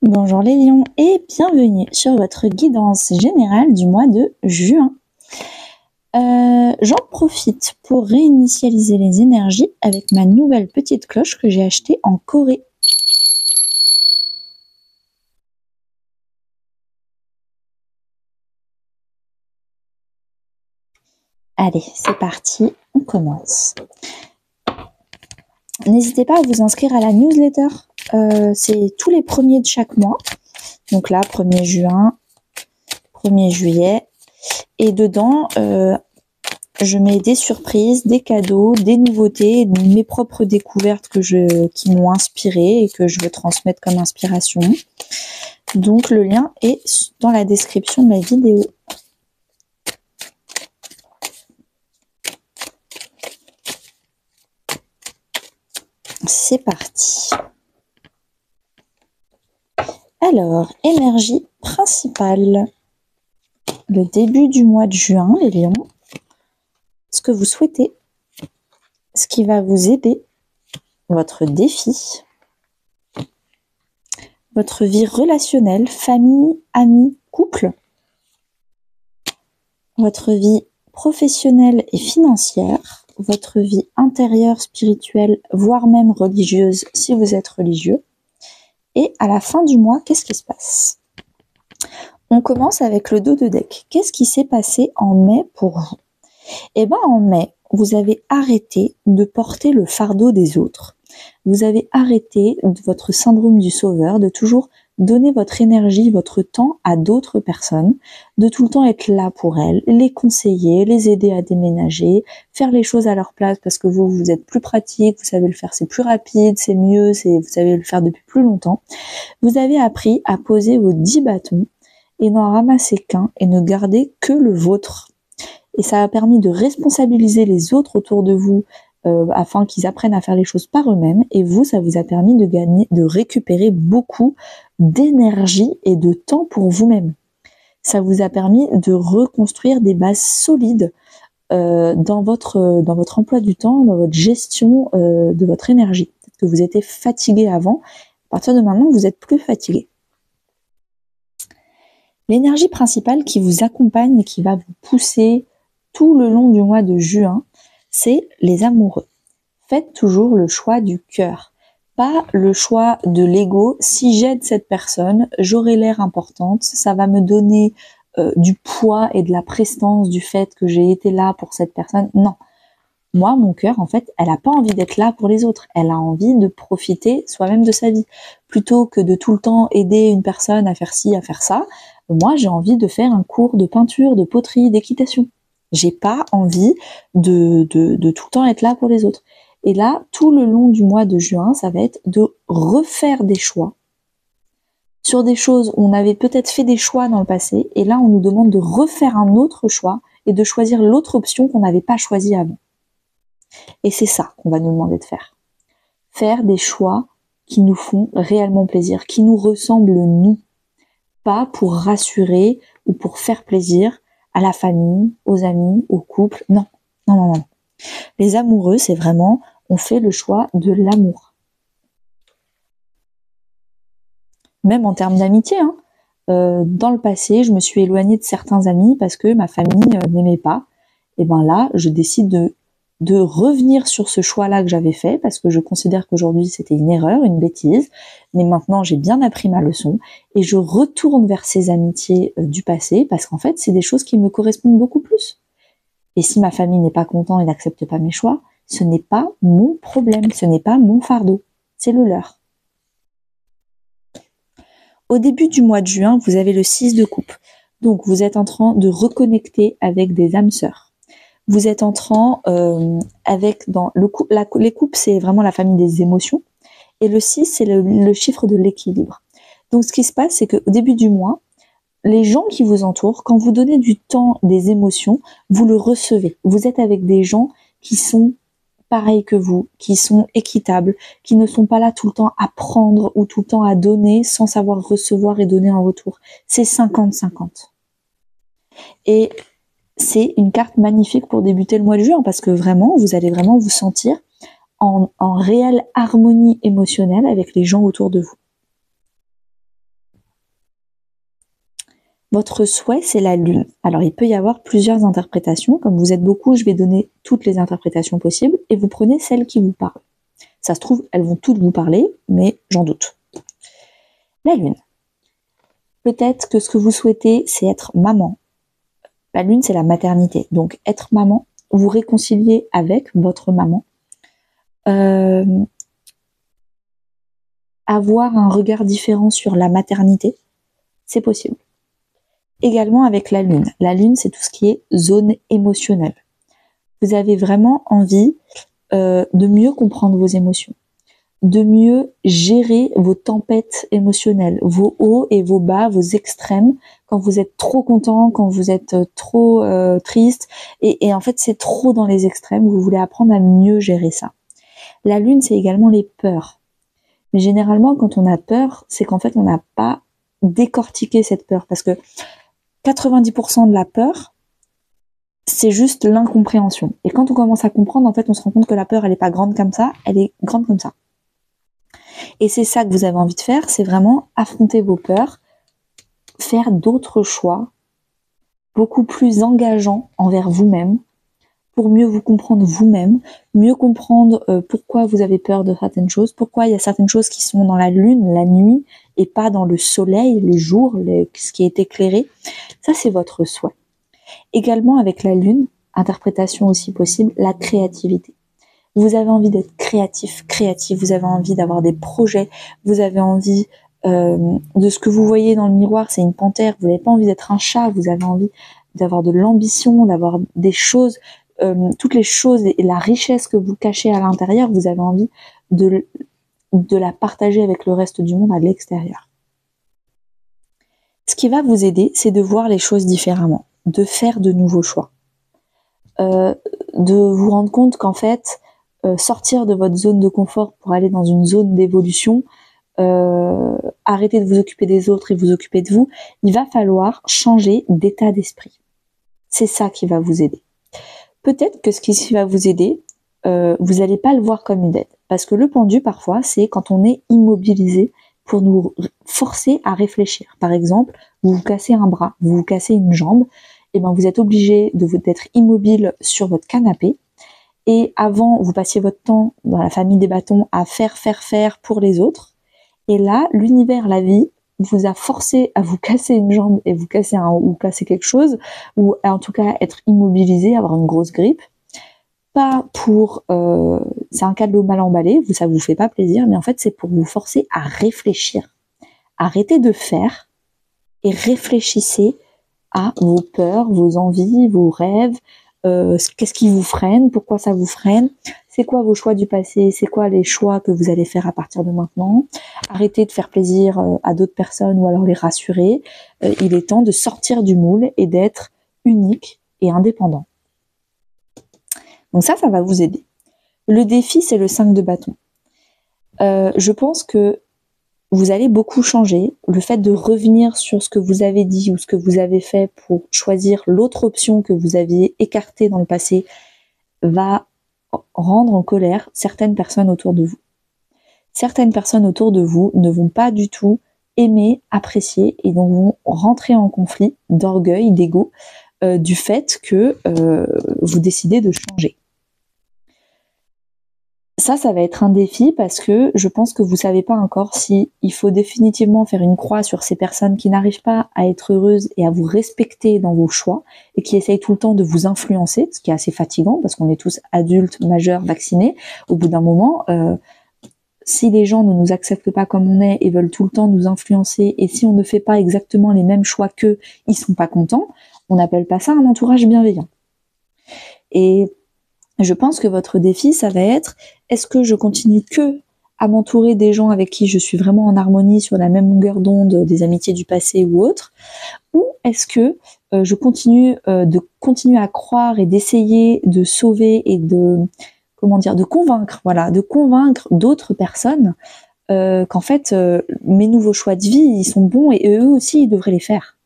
Bonjour les lions et bienvenue sur votre guidance générale du mois de juin. J'en profite pour réinitialiser les énergies avec ma nouvelle petite cloche que j'ai achetée en Corée. Allez, c'est parti, on commence. N'hésitez pas à vous inscrire à la newsletter, c'est tous les premiers de chaque mois. Donc là, 1er juin, 1er juillet. Et dedans, je mets des surprises, des cadeaux, des nouveautés, mes propres découvertes qui m'ont inspirée et que je veux transmettre comme inspiration. Donc le lien est dans la description de la vidéo. C'est parti. Alors, énergie principale. Le début du mois de juin, les lions. Ce que vous souhaitez. Ce qui va vous aider. Votre défi. Votre vie relationnelle, famille, amis, couple. Votre vie professionnelle et financière. Votre vie intérieure, spirituelle, voire même religieuse, si vous êtes religieux. Et à la fin du mois, qu'est-ce qui se passe? On commence avec le dos de deck. Qu'est-ce qui s'est passé en mai pour vous? Eh bien, en mai, vous avez arrêté de porter le fardeau des autres. Vous avez arrêté votre syndrome du sauveur, de toujours donner votre énergie, votre temps à d'autres personnes, de tout le temps être là pour elles, les conseiller, les aider à déménager, faire les choses à leur place parce que vous êtes plus pratique, vous savez le faire, c'est plus rapide, c'est mieux, vous savez le faire depuis plus longtemps. Vous avez appris à poser vos 10 bâtons et n'en ramasser qu'un et ne garder que le vôtre. Et ça a permis de responsabiliser les autres autour de vous afin qu'ils apprennent à faire les choses par eux-mêmes. Et vous, ça vous a permis de récupérer beaucoup d'énergie et de temps pour vous-même. Ça vous a permis de reconstruire des bases solides dans votre emploi du temps, dans votre gestion de votre énergie. Peut-être que vous étiez fatigué avant. À partir de maintenant, vous êtes plus fatigué. L'énergie principale qui vous accompagne et qui va vous pousser tout le long du mois de juin, c'est les amoureux. Faites toujours le choix du cœur, pas le choix de l'ego. Si j'aide cette personne, j'aurai l'air importante, ça va me donner du poids et de la prestance du fait que j'ai été là pour cette personne. Non. Moi, mon cœur, en fait, elle n'a pas envie d'être là pour les autres. Elle a envie de profiter soi-même de sa vie. Plutôt que de tout le temps aider une personne à faire ci, à faire ça, moi, j'ai envie de faire un cours de peinture, de poterie, d'équitation. J'ai pas envie de tout le temps être là pour les autres. Et là, tout le long du mois de juin, ça va être de refaire des choix sur des choses où on avait peut-être fait des choix dans le passé. Et là, on nous demande de refaire un autre choix et de choisir l'autre option qu'on n'avait pas choisie avant. Et c'est ça qu'on va nous demander de faire. Faire des choix qui nous font réellement plaisir, qui nous ressemblent nous. Pas pour rassurer ou pour faire plaisir à la famille, aux amis, au couple. Non, non, non, non. Les amoureux, c'est vraiment, on fait le choix de l'amour. Même en termes d'amitié, hein. Dans le passé, je me suis éloignée de certains amis parce que ma famille n'aimait pas. Et ben là, je décide de revenir sur ce choix-là que j'avais fait parce que je considère qu'aujourd'hui c'était une erreur, une bêtise, mais maintenant j'ai bien appris ma leçon et je retourne vers ces amitiés du passé parce qu'en fait c'est des choses qui me correspondent beaucoup plus. Et si ma famille n'est pas contente et n'accepte pas mes choix, ce n'est pas mon problème, ce n'est pas mon fardeau, c'est le leur. Au début du mois de juin, vous avez le 6 de coupe, donc vous êtes en train de reconnecter avec des âmes sœurs. Vous êtes entrant les coupes, c'est vraiment la famille des émotions. Et le 6, c'est le chiffre de l'équilibre. Donc, ce qui se passe, c'est qu'au début du mois, les gens qui vous entourent, quand vous donnez du temps, des émotions, vous le recevez. Vous êtes avec des gens qui sont pareils que vous, qui sont équitables, qui ne sont pas là tout le temps à prendre ou tout le temps à donner sans savoir recevoir et donner en retour. C'est 50-50. Et c'est une carte magnifique pour débuter le mois de juin parce que vraiment, vous allez vraiment vous sentir en réelle harmonie émotionnelle avec les gens autour de vous. Votre souhait, c'est la lune. Alors, il peut y avoir plusieurs interprétations. Comme vous êtes beaucoup, je vais donner toutes les interprétations possibles et vous prenez celle qui vous parle. Ça se trouve, elles vont toutes vous parler, mais j'en doute. La lune. Peut-être que ce que vous souhaitez, c'est être maman. La lune, c'est la maternité. Donc, être maman, vous réconcilier avec votre maman. Avoir un regard différent sur la maternité, c'est possible. Également avec la lune. La lune, c'est tout ce qui est zone émotionnelle. Vous avez vraiment envie de mieux comprendre vos émotions, de mieux gérer vos tempêtes émotionnelles, vos hauts et vos bas, vos extrêmes, quand vous êtes trop content, quand vous êtes trop triste, et en fait c'est trop dans les extrêmes, vous voulez apprendre à mieux gérer ça. La lune, c'est également les peurs. Mais généralement, quand on a peur, c'est qu'en fait on n'a pas décortiqué cette peur, parce que 90% de la peur, c'est juste l'incompréhension. Et quand on commence à comprendre, en fait, on se rend compte que la peur, elle n'est pas grande comme ça, elle est grande comme ça. Et c'est ça que vous avez envie de faire, c'est vraiment affronter vos peurs, faire d'autres choix, beaucoup plus engageants envers vous-même, pour mieux vous comprendre vous-même, mieux comprendre pourquoi vous avez peur de certaines choses, pourquoi il y a certaines choses qui sont dans la lune, la nuit, et pas dans le soleil, le jour, ce qui est éclairé. Ça, c'est votre souhait. Également avec la lune, interprétation aussi possible, la créativité. Vous avez envie d'être créatif, vous avez envie d'avoir des projets, vous avez envie de ce que vous voyez dans le miroir, c'est une panthère, vous n'avez pas envie d'être un chat, vous avez envie d'avoir de l'ambition, d'avoir des choses, toutes les choses et la richesse que vous cachez à l'intérieur, vous avez envie de la partager avec le reste du monde à l'extérieur. Ce qui va vous aider, c'est de voir les choses différemment, de faire de nouveaux choix, de vous rendre compte qu'en fait, sortir de votre zone de confort pour aller dans une zone d'évolution, arrêter de vous occuper des autres et vous occuper de vous, il va falloir changer d'état d'esprit. C'est ça qui va vous aider. Peut-être que ce qui va vous aider, vous n'allez pas le voir comme une aide. Parce que le pendu, parfois, c'est quand on est immobilisé pour nous forcer à réfléchir. Par exemple, vous vous cassez un bras, vous vous cassez une jambe, et ben vous êtes obligé d'être immobile sur votre canapé. Et avant, vous passiez votre temps dans la famille des bâtons à faire pour les autres. Et là, l'univers, la vie, vous a forcé à vous casser une jambe et vous casser ou casser quelque chose, ou en tout cas être immobilisé, avoir une grosse grippe. Pas pour... c'est un cadeau mal emballé, ça vous fait pas plaisir, mais en fait, c'est pour vous forcer à réfléchir. Arrêtez de faire et réfléchissez à vos peurs, vos envies, vos rêves, qu'est-ce qui vous freine, pourquoi ça vous freine, c'est quoi vos choix du passé, c'est quoi les choix que vous allez faire à partir de maintenant. Arrêtez de faire plaisir à d'autres personnes ou alors les rassurer. Il est temps de sortir du moule et d'être unique et indépendant. Donc ça va vous aider. Le défi, c'est le 5 de bâton. Je pense que vous allez beaucoup changer. Le fait de revenir sur ce que vous avez dit ou ce que vous avez fait pour choisir l'autre option que vous aviez écartée dans le passé va rendre en colère certaines personnes autour de vous. Certaines personnes autour de vous ne vont pas du tout aimer, apprécier et donc vont rentrer en conflit d'orgueil, d'ego, du fait que vous décidez de changer. Ça va être un défi parce que je pense que vous savez pas encore si il faut définitivement faire une croix sur ces personnes qui n'arrivent pas à être heureuses et à vous respecter dans vos choix et qui essayent tout le temps de vous influencer, ce qui est assez fatigant parce qu'on est tous adultes, majeurs, vaccinés. Au bout d'un moment, si les gens ne nous acceptent pas comme on est et veulent tout le temps nous influencer et si on ne fait pas exactement les mêmes choix qu'eux, ils sont pas contents, on n'appelle pas ça un entourage bienveillant. Et je pense que votre défi, ça va être, est-ce que je continue que à m'entourer des gens avec qui je suis vraiment en harmonie sur la même longueur d'onde, des amitiés du passé ou autre, ou est-ce que je continue à croire et d'essayer de sauver et de convaincre d'autres personnes qu'en fait mes nouveaux choix de vie ils sont bons et eux aussi ils devraient les faire.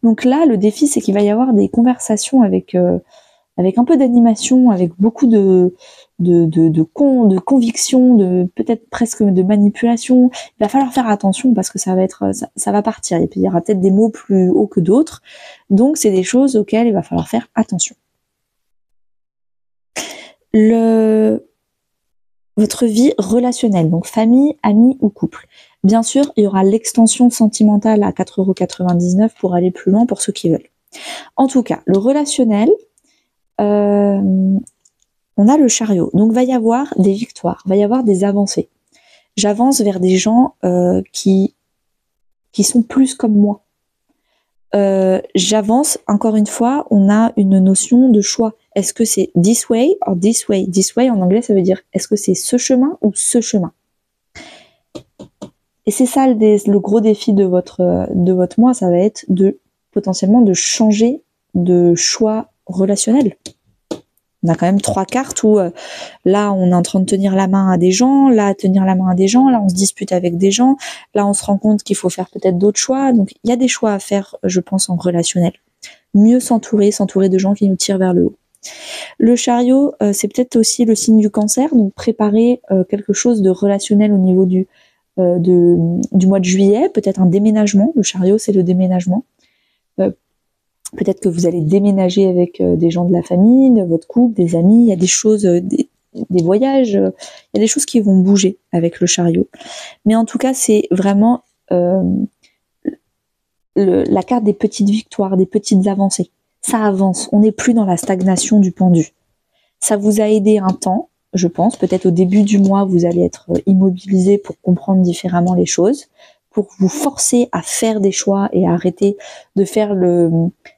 Donc là, le défi, c'est qu'il va y avoir des conversations avec avec un peu d'animation, avec beaucoup de conviction, peut-être presque de manipulation. Il va falloir faire attention parce que ça va partir. Et puis il y aura peut-être des mots plus hauts que d'autres. Donc c'est des choses auxquelles il va falloir faire attention. Votre vie relationnelle, donc famille, amis ou couple. Bien sûr, il y aura l'extension sentimentale à 4,99 € pour aller plus loin pour ceux qui veulent. En tout cas, le relationnel, on a le chariot. Donc, va y avoir des victoires, va y avoir des avancées. J'avance vers des gens qui sont plus comme moi. J'avance, encore une fois, on a une notion de choix. Est-ce que c'est this way or this way? This way, en anglais, ça veut dire est-ce que c'est ce chemin ou ce chemin? Et c'est ça le gros défi de votre mois, ça va être potentiellement de changer de choix relationnel. On a quand même 3 cartes où là on est en train de tenir la main à des gens, là tenir la main à des gens, là on se dispute avec des gens, là on se rend compte qu'il faut faire peut-être d'autres choix. Donc il y a des choix à faire, je pense, en relationnel. Mieux s'entourer de gens qui nous tirent vers le haut. Le chariot, c'est peut-être aussi le signe du cancer, donc préparer quelque chose de relationnel au niveau du mois de juillet, peut-être un déménagement. Le chariot, c'est le déménagement. Peut-être que vous allez déménager avec des gens de la famille, de votre couple, des amis. Il y a des choses, des voyages, il y a des choses qui vont bouger avec le chariot. Mais en tout cas, c'est vraiment la carte des petites victoires, des petites avancées. Ça avance, on n'est plus dans la stagnation du pendu. Ça vous a aidé un temps, je pense, peut-être au début du mois, vous allez être immobilisé pour comprendre différemment les choses, pour vous forcer à faire des choix et à arrêter de faire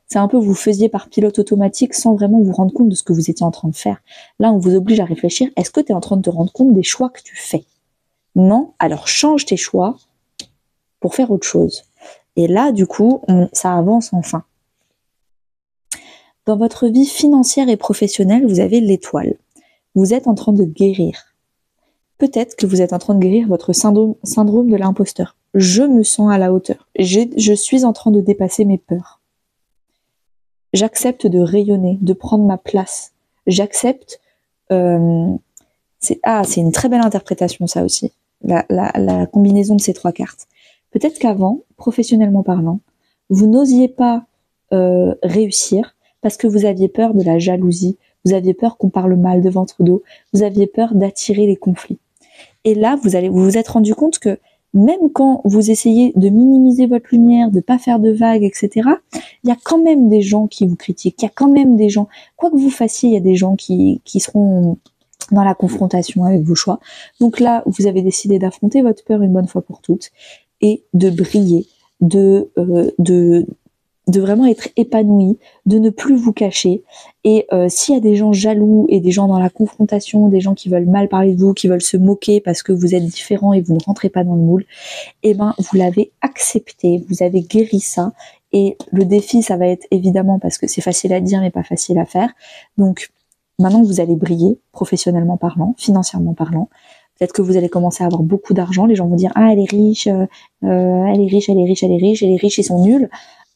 c'est un peu vous faisiez par pilote automatique sans vraiment vous rendre compte de ce que vous étiez en train de faire. Là, on vous oblige à réfléchir, est-ce que tu es en train de te rendre compte des choix que tu fais? Non? Alors change tes choix pour faire autre chose. Et là, du coup, ça avance enfin. Dans votre vie financière et professionnelle, vous avez l'étoile. Vous êtes en train de guérir. Peut-être que vous êtes en train de guérir votre syndrome de l'imposteur. Je me sens à la hauteur. Je suis en train de dépasser mes peurs. J'accepte de rayonner, de prendre ma place. J'accepte... c'est une très belle interprétation, ça aussi. La combinaison de ces 3 cartes. Peut-être qu'avant, professionnellement parlant, vous n'osiez pas réussir parce que vous aviez peur de la jalousie, vous aviez peur qu'on parle mal de votre dos, vous aviez peur d'attirer les conflits. Et là, vous vous êtes rendu compte que même quand vous essayez de minimiser votre lumière, de pas faire de vagues, etc., il y a quand même des gens qui vous critiquent, il y a quand même des gens, quoi que vous fassiez, il y a des gens qui seront dans la confrontation avec vos choix. Donc là, vous avez décidé d'affronter votre peur une bonne fois pour toutes et de briller, de vraiment être épanoui, de ne plus vous cacher. Et s'il y a des gens jaloux et des gens dans la confrontation, des gens qui veulent mal parler de vous, qui veulent se moquer parce que vous êtes différent et vous ne rentrez pas dans le moule, eh ben vous l'avez accepté, vous avez guéri ça. Et le défi, ça va être évidemment, parce que c'est facile à dire mais pas facile à faire. Donc maintenant que vous allez briller, professionnellement parlant, financièrement parlant, peut-être que vous allez commencer à avoir beaucoup d'argent, les gens vont dire « Ah, elle est riche, elle est riche, elle est riche, elle est riche, et les riches, ils sont nuls ».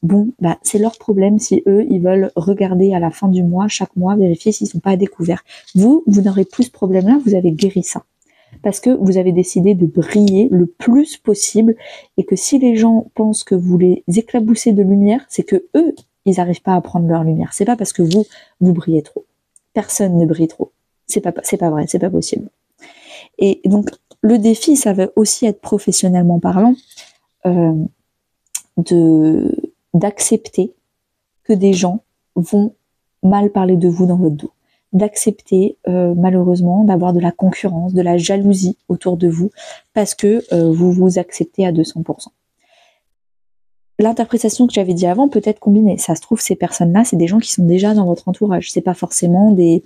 Bon, bah, c'est leur problème si eux, ils veulent regarder à la fin du mois, chaque mois, vérifier s'ils sont pas à découvert. Vous n'aurez plus ce problème-là, vous avez guéri ça. Parce que vous avez décidé de briller le plus possible et que si les gens pensent que vous les éclaboussez de lumière, c'est que eux, ils n'arrivent pas à prendre leur lumière. C'est pas parce que vous brillez trop. Personne ne brille trop. C'est pas vrai, c'est pas possible. Et donc, le défi, ça va aussi être professionnellement parlant, d'accepter que des gens vont mal parler de vous dans votre dos, d'accepter malheureusement d'avoir de la concurrence, de la jalousie autour de vous parce que vous vous acceptez à 200%. L'interprétation que j'avais dit avant peut être combinée. Ça se trouve, ces personnes-là, c'est des gens qui sont déjà dans votre entourage. C'est pas forcément des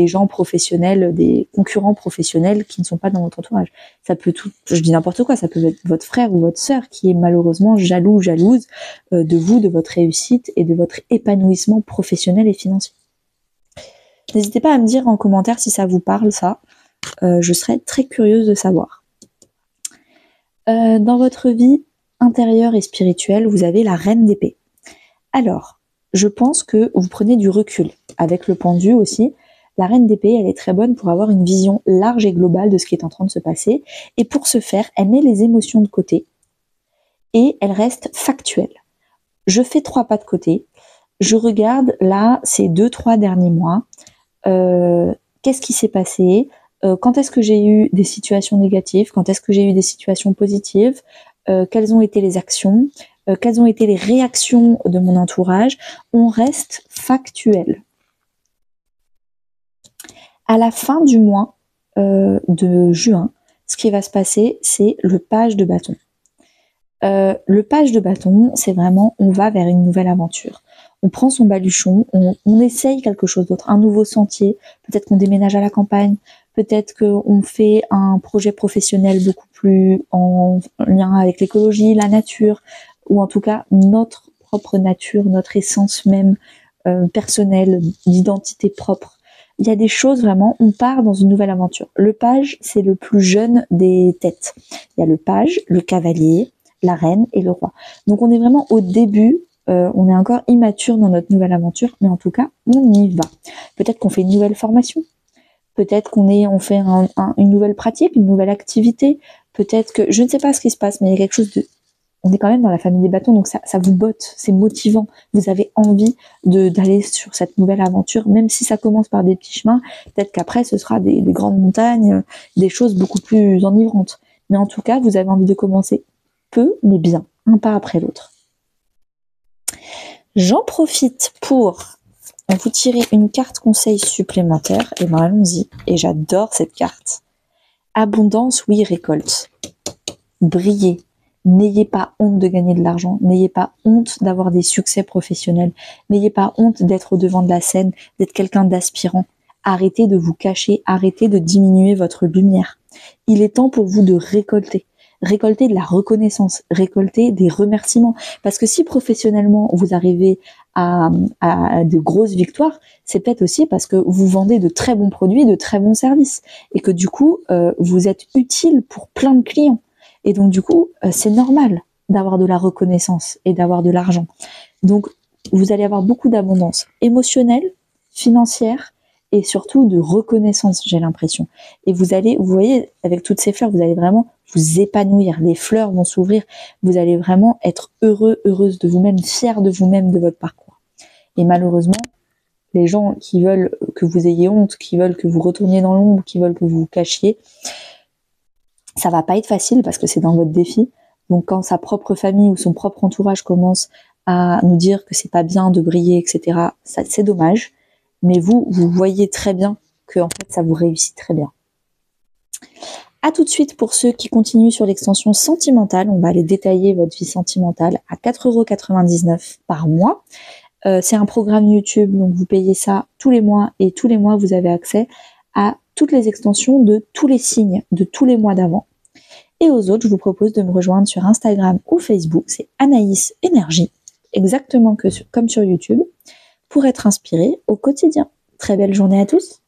gens professionnels, des concurrents professionnels qui ne sont pas dans votre entourage. Ça peut je dis n'importe quoi, ça peut être votre frère ou votre sœur qui est malheureusement jalouse de vous, de votre réussite et de votre épanouissement professionnel et financier. N'hésitez pas à me dire en commentaire si ça vous parle, ça. Je serais très curieuse de savoir. Dans votre vie intérieure et spirituelle, vous avez la reine d'épée. Alors, je pense que vous prenez du recul. Avec le pendu aussi, la reine d'épée, elle est très bonne pour avoir une vision large et globale de ce qui est en train de se passer. Et pour ce faire, elle met les émotions de côté et elle reste factuelle. Je fais 3 pas de côté. Je regarde là ces 2-3 derniers mois. Qu'est-ce qui s'est passé? Quand est-ce que j'ai eu des situations négatives? Quand est-ce que j'ai eu des situations positives? Quelles ont été les actions? Quelles ont été les réactions de mon entourage? On reste factuel. À la fin du mois de juin, ce qui va se passer, c'est le page de bâton. Le page de bâton, c'est vraiment, on va vers une nouvelle aventure. On prend son baluchon, on essaye quelque chose d'autre, un nouveau sentier. Peut-être qu'on déménage à la campagne, peut-être qu'on fait un projet professionnel beaucoup plus en lien avec l'écologie, la nature, ou en tout cas notre propre nature, notre essence même personnelle, d'identité propre. Il y a des choses vraiment, on part dans une nouvelle aventure. Le page, c'est le plus jeune des têtes. Il y a le page, le cavalier, la reine et le roi. Donc on est vraiment au début, on est encore immature dans notre nouvelle aventure, mais en tout cas, on y va. Peut-être qu'on fait une nouvelle formation, peut-être on fait une nouvelle pratique, une nouvelle activité, peut-être que, je ne sais pas ce qui se passe, mais il y a quelque chose de... On est quand même dans la famille des bâtons, donc ça vous botte, c'est motivant. Vous avez envie d'aller sur cette nouvelle aventure, même si ça commence par des petits chemins, peut-être qu'après ce sera des grandes montagnes, des choses beaucoup plus enivrantes. Mais en tout cas, vous avez envie de commencer peu, mais bien, un pas après l'autre. J'en profite pour vous tirer une carte conseil supplémentaire. Et ben allons-y. Et j'adore cette carte. Abondance, oui, récolte. Brillez. N'ayez pas honte de gagner de l'argent. N'ayez pas honte d'avoir des succès professionnels. N'ayez pas honte d'être au devant de la scène, d'être quelqu'un d'aspirant. Arrêtez de vous cacher. Arrêtez de diminuer votre lumière. Il est temps pour vous de récolter. Récolter de la reconnaissance, récolter des remerciements. Parce que si professionnellement vous arrivez à de grosses victoires, c'est peut-être aussi parce que vous vendez de très bons produits, de très bons services. Et que du coup, vous êtes utile pour plein de clients. Et donc du coup, c'est normal d'avoir de la reconnaissance et d'avoir de l'argent. Donc vous allez avoir beaucoup d'abondance émotionnelle, financière et surtout de reconnaissance, j'ai l'impression. Et vous voyez, avec toutes ces fleurs, vous allez vraiment vous épanouir. Les fleurs vont s'ouvrir. Vous allez vraiment être heureux, heureuse de vous-même, fier de vous-même, de votre parcours. Et malheureusement, les gens qui veulent que vous ayez honte, qui veulent que vous retourniez dans l'ombre, qui veulent que vous vous cachiez, ça va pas être facile parce que c'est dans votre défi. Donc quand sa propre famille ou son propre entourage commence à nous dire que c'est pas bien de briller, etc., ça, c'est dommage. Mais vous voyez très bien que en fait ça vous réussit très bien. À tout de suite pour ceux qui continuent sur l'extension sentimentale. On va aller détailler votre vie sentimentale à 4,99 € par mois. C'est un programme YouTube, donc vous payez ça tous les mois et tous les mois vous avez accès à toutes les extensions de tous les signes de tous les mois d'avant. Et aux autres, je vous propose de me rejoindre sur Instagram ou Facebook, c'est Anaïs Énergie, exactement comme sur YouTube, pour être inspiré au quotidien. Très belle journée à tous!